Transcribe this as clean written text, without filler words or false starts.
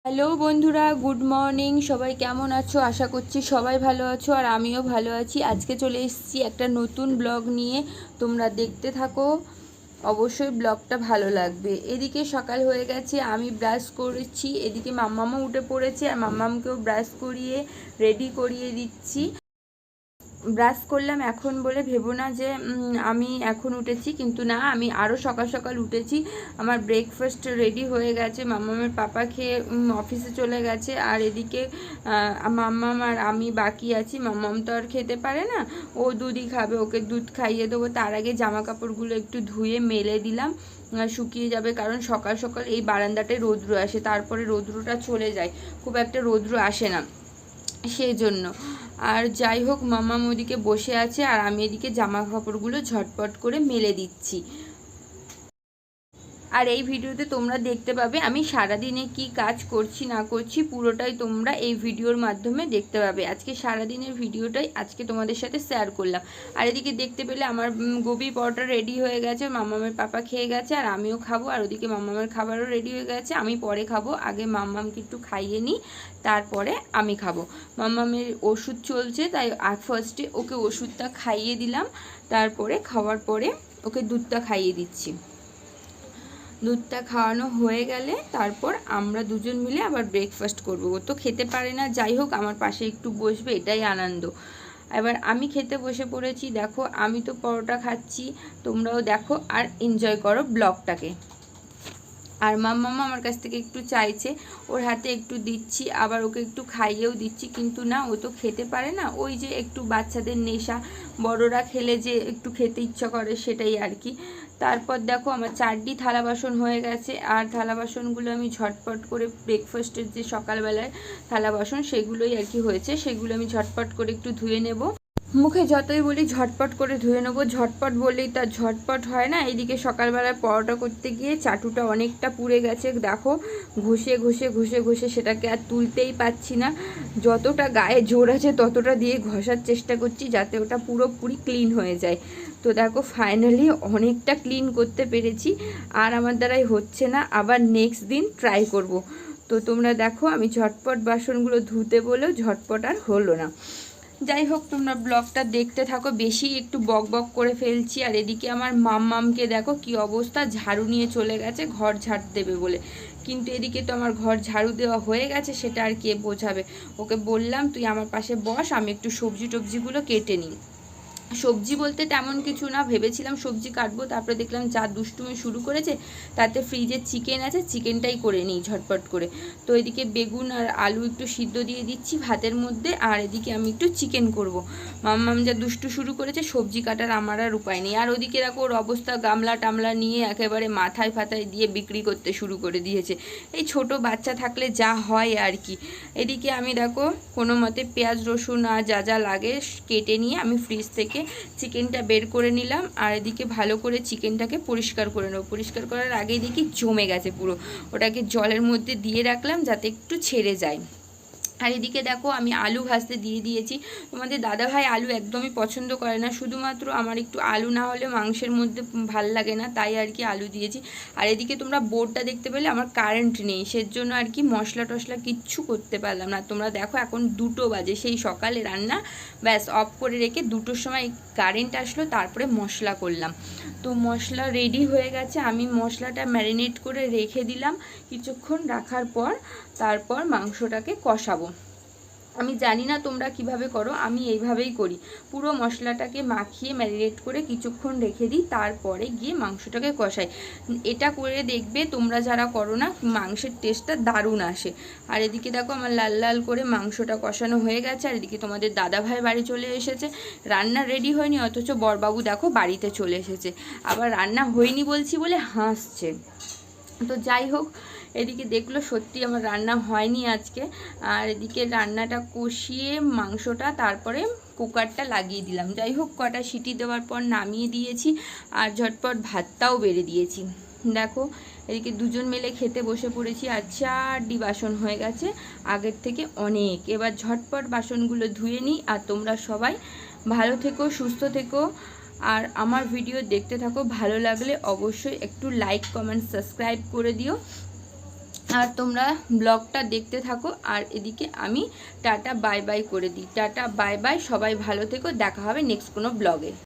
Hello বন্ধুরা, good morning. সবাই কেমন আছো? আশা করছি সবাই ভালো আছো, আর আমিও ভালো আছি। আজকে চলে এসেছি একটা নতুন ব্লগ নিয়ে, তোমরা দেখতে থাকো। অবশ্যই ব্লগটা ভালো লাগবে। এদিকে সকাল হয়ে গেছে, আমি ব্রাশ করেছি, এদিকে মাম্মামও উঠে পড়েছে, আর মাম্মামকেও ব্রাশ করিয়ে রেডি করিয়ে দিচ্ছি। ব্রাশ করলাম এখন বলে ভেবো না যে আমি এখন উঠেছি, কিন্তু না, আমি আরও সকাল সকাল উঠেছি। আমার ব্রেকফাস্ট রেডি হয়ে গেছে, মাম্মামের পাপা খেয়ে অফিসে চলে গেছে, আর এদিকে মাম্মাম আর আমি বাকি আছি। মাম্মাম তো আর খেতে পারে না, ও দুধই খাবে, ওকে দুধ খাইয়ে দেবো। তার আগে জামা কাপড়গুলো একটু ধুয়ে মেলে দিলাম, শুকিয়ে যাবে, কারণ সকাল সকাল এই বারান্দাটায় রৌদ্র আসে, তারপরে রৌদ্রটা চলে যায়, খুব একটা রৌদ্র আসে না, সেই জন্য। আর যাই হোক, মাম্মাম ওদিকে বসে আছে, আর আমি এদিকে জামা কাপড়গুলো ঝটপট করে মেলে দিচ্ছি। আর এই ভিডিওতে তোমরা দেখতে পাবে আমি সারাদিনে কি কাজ করছি না করছি, পুরোটাই তোমরা এই ভিডিওর মাধ্যমে দেখতে পাবে। আজকে সারাদিনের ভিডিওটাই আজকে তোমাদের সাথে শেয়ার করলাম। আর এদিকে দেখতে পেলে আমার গোবি পরোটা রেডি হয়ে গেছে, মাম্মামের পাপা খেয়ে গেছে, আর আমিও খাবো। আর ওদিকে মাম্মামের খাবারও রেডি হয়ে গেছে, আমি পরে খাবো। আগে মাম্মামকে একটু খাইয়ে নিই, তারপরে আমি খাবো। মাম্মামের ওষুধ চলছে, তাই ফার্স্টে ওকে ওষুধটা খাইয়ে দিলাম, তারপরে খাওয়ার পরে ওকে দুধটা খাইয়ে দিচ্ছি। দুধটা খাওয়ানো হয়ে গেলে তারপর আমরা দুজন মিলে আবার ব্রেকফাস্ট করবো। ও তো খেতে পারে না, যাই হোক আমার পাশে একটু বসবে, এটাই আনন্দ। এবার আমি খেতে বসে পড়েছি। দেখো, আমি তো পরোটা খাচ্ছি, তোমরাও দেখো আর এনজয় করো ব্লগটাকে। আর মাম্মা আমার কাছ থেকে একটু চাইছে, ওর হাতে একটু দিচ্ছি, আবার ওকে একটু খাইয়েও দিচ্ছি, কিন্তু না, ও তো খেতে পারে না। ওই যে একটু বাচ্চাদের নেশা, বড়রা খেলে যে একটু খেতে ইচ্ছা করে, সেটাই আর কি। তারপর দেখো, আমার 4টি থালা বাসন হয়ে গেছে, আর থালা বাসনগুলো আমি ঝটপট করে, ব্রেকফাস্টের যে সকালবেলার থালা বাসন সেগুলোই আর কি হয়েছে, সেগুলো আমি ঝটপট করে একটু ধুয়ে নেব। মুখে যতই বলি ঝটপট করে ধুয়ে নেবো, ঝটপট বললেই তার ঝটপট হয় না। এইদিকে সকালবেলায় পরোটা করতে গিয়ে চাটুটা অনেকটা পুড়ে গেছে, দেখো, ঘষে ঘষে ঘষে ঘষে সেটাকে আর তুলতেই পাচ্ছি না। যতটা গায়ে জোর আছে ততটা দিয়ে ঘষার চেষ্টা করছি, যাতে ওটা পুরোপুরি ক্লিন হয়ে যায়। তো দেখো, ফাইনালি অনেকটা ক্লিন করতে পেরেছি, আর আমার দ্বারাই হচ্ছে না, আবার নেক্সট দিন ট্রাই করব। তো তোমরা দেখো, আমি ঝটপট বাসনগুলো ধুতে বলেও ঝটপট আর হলো না। যাই হোক, তোমরা ব্লগটা দেখতে থাকো, বেশি একটু বক বক করে ফেলছি। আর এদিকে আমার মাম্মামকে দেখো কি অবস্থা, ঝাড়ু নিয়ে চলে গেছে ঘর ঝাড় দেবে বলে, কিন্তু এদিকে তো আমার ঘর ঝাড়ু দেওয়া হয়ে গেছে, সেটা আর কে বোঝাবে। ওকে বললাম তুই আমার পাশে বস, আমি একটু সবজি টবজিগুলো কেটে নিই। সবজি বলতে তেমন কিছু না, ভেবেছিলাম সবজি কাটবো, তারপরে দেখলাম যা দুষ্টুমি শুরু করেছে, তাতে ফ্রিজে চিকেন আছে, চিকেনটাই করে নিই ঝটপট করে। তো এদিকে বেগুন আর আলু একটু সিদ্ধ দিয়ে দিচ্ছি ভাতের মধ্যে, আর এদিকে আমি একটু চিকেন করব। মাম্মাম যা দুষ্টু শুরু করেছে, সবজি কাটার আমার আর উপায় নেই। আর ওদিকে দেখো, ওর অবস্থা, গামলা টামলা নিয়ে একেবারে মাথায় ফাথায় দিয়ে বিক্রি করতে শুরু করে দিয়েছে। এই ছোট বাচ্চা থাকলে যা হয় আর কি। এদিকে আমি দেখো কোনো মতে পেঁয়াজ রসুন আর যা যা লাগে কেটে নিয়ে আমি ফ্রিজ থেকে চিকেনটা বের করে নিলাম, আর এদিকে ভালো করে চিকেনটাকে পরিষ্কার করে নেব। পরিষ্কার করার আগেই দেখি জমে গেছে পুরো, ওটাকে জলের মধ্যে দিয়ে রাখলাম যাতে একটু ছেড়ে যায়। আর এদিকে দেখো, আমি আলু ভাজতে দিয়ে দিয়েছি। তোমাদের দাদাভাই আলু একদমই পছন্দ করে না, শুধুমাত্র আমার একটু আলু না হলে মাংসের মধ্যে ভাল লাগে না, তাই আর কি আলু দিয়েছি। আর এদিকে তোমরা বোর্ডটা দেখতে পেলে, আমার কারেন্ট নেই, সেজন্য আর কি মশলা টশলা কিচ্ছু করতে পারলাম না। তোমরা দেখো, এখন 2টো বাজে, সেই সকালে রান্না ব্যাস অফ করে রেখে 2টোর সময় কারেন্ট আসলো, তারপরে মশলা করলাম। তো মশলা রেডি হয়ে গেছে, আমি মশলাটা ম্যারিনেট করে রেখে দিলাম। কিছুক্ষণ রাখার পর তারপর মাংসটাকে কষাবো। আমি জানি না তোমরা কিভাবে করো, আমি এইভাবেই করি। পুরো মশলাটাকে মাখিয়ে ম্যারিনেট করে কিছুক্ষণ রেখে দিই, তারপরে গিয়ে মাংসটাকে কষাই। এটা করে দেখবে তোমরা যারা করো না, মাংসের টেস্টটা দারুণ আসে। আর এদিকে দেখো, আমার লাল লাল করে মাংসটা কষানো হয়ে গেছে, আর এদিকে তোমাদের দাদাভাই বাড়ি চলে এসেছে। রান্না রেডি হয়নি, অথচ বরবাবু দেখো বাড়িতে চলে এসেছে, আবার রান্না হয়নি বলছি বলে হাসছে। তো যাই হোক, এদিকে দেখলো সত্যি আমার রান্না হয়নি আজকে। আর এদিকে রান্নাটা কষিয়ে মাংসটা তারপরে কুকারটা লাগিয়ে দিলাম। যাই হোক, কটা সিটি দেওয়ার পর নামিয়ে দিয়েছি, আর ঝটপট ভাতটাও বেড়ে দিয়েছি। দেখো, এদিকে দুজন মিলে খেতে বসে পড়েছি, আর 4টি বাসন হয়ে গেছে আগের থেকে অনেক। এবার ঝটপট বাসনগুলো ধুয়ে নিই, আর তোমরা সবাই ভালো থেকো, সুস্থ থেকো, আর আমার ভিডিও দেখতে থাকো। ভালো লাগলে অবশ্যই একটু লাইক, কমেন্ট, সাবস্ক্রাইব করে দিও। আর তোমরা ব্লগটা দেখতে থাকো। আর এদিকে আমি টাটা বাই বাই করে দিই। টাটা বাই বাই, সবাই ভালো থেকো, দেখা হবে নেক্সট কোনো ব্লগে।